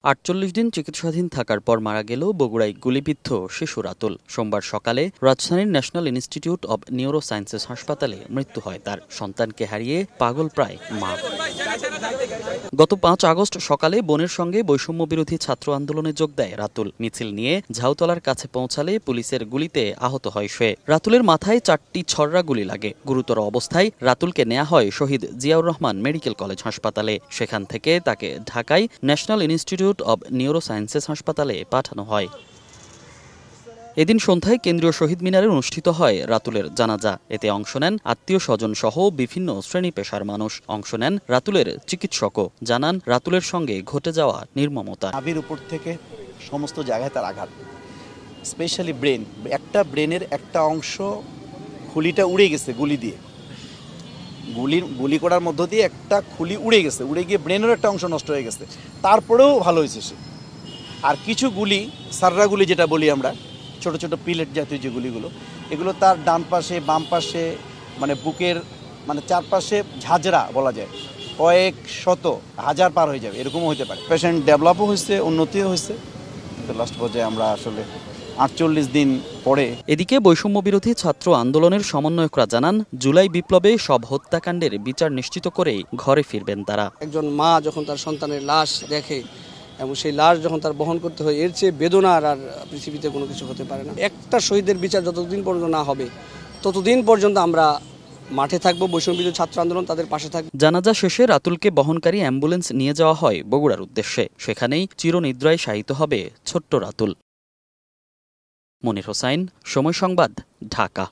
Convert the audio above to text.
৪৮ দিন চিকিৎসাধীন থাকার পর মারা গেল বগুড়ায় গুলিবিদ্ধ শিশু রাতুল। সোমবার সকালে রাজধানীর national institute of neuro sciences হাসপাতালে মৃত্যু হয় তার। সন্তানকে হারিয়ে পাগল প্রায় মা। গত ৫ আগস্ট সকালে বোনের সঙ্গে বৈষম্য বিরোধী ছাত্র আন্দোলনে যোগ দেয় রাতুল। মিছিল নিয়ে ঝাউতলার কাছে পৌঁছালে পুলিশের গুলিতে আহত হয় সে। রাতুলের মাথায় ৪টি ছররা গুলি লাগে। গুরুতর অবস্থায় রাতুলকে নেওয়া হয় শহীদ জিয়াউর রহমান মেডিকেল কলেজ হাসপাতালে। সেখান থেকে তাকে ঢাকায় national institute of neuro sciences হাসপাতালে পাঠানো হয়। এদিন সন্ধ্যায় কেন্দ্রীয় শহীদ মিনারে অনুষ্ঠিত হয় রাতুলের জানাজা। এতে অংশ নেন আত্মীয় স্বজন সহ বিভিন্ন শ্রেণী পেশার মানুষ। অংশ নেন রাতুলের চিকিৎসকও। জানান রাতুলের সঙ্গে ঘটে যাওয়া নির্মমতা। নাভির উপর থেকে সমস্ত জায়গায় তার আঘাত, স্পেশালি ব্রেন। ব্রেনের একটা অংশ খুলিটা উড়ে গেছে গুলি দিয়ে। গুলি করার মধ্য দিয়ে একটা খুলি উড়ে গেছে, উড়ে গিয়ে ব্রেনের একটা অংশ নষ্ট হয়ে গেছে। তারপরেও ভালো হয়েছে সে। আর কিছু গুলি, সাররা গুলি যেটা বলি আমরা, ছোট ছোট পিলেট জাতীয় যে গুলিগুলো, এগুলো তার ডান পাশে বাম পাশে মানে বুকের চারপাশে ঝাঁঝরা বলা যায়, কয়েক শত হাজার পার হয়ে যাবে, এরকমও হতে পারে। পেশেন্ট ডেভেলপও হয়েছে, উন্নতিও হয়েছে, কিন্তু লাস্ট পর্যায়ে আমরা আসলে ৪৮ দিন পরে। এদিকে বৈষম্য বিরোধী ছাত্র আন্দোলনের সমন্বয়করা জানান, জুলাই বিপ্লবে সব হত্যাকাণ্ডের বিচার নিশ্চিত করেই ঘরে ফিরবেন তারা। একজন মা যখন তার সন্তানের লাশ দেখে এবং সেই লাশ যখন তার বহন করতে হয়, এর চেয়ে বেদনার আর পৃথিবীতে কোনো কিছু হতে পারে না। একটা শহীদের বিচার যতদিন পর্যন্ত না হবে ততদিন পর্যন্ত আমরা মাঠে থাকবো। বৈষম্য বিরোধী ছাত্র আন্দোলন তাদের পাশে থাকবে। জানাজা শেষে রাতুলকে বহনকারী অ্যাম্বুলেন্স নিয়ে যাওয়া হয় বগুড়ার উদ্দেশ্যে। সেখানেই চিরনিদ্রায় শায়িত হবে ছোট্ট রাতুল। মনির হোসাইন, সময় সংবাদ, ঢাকা।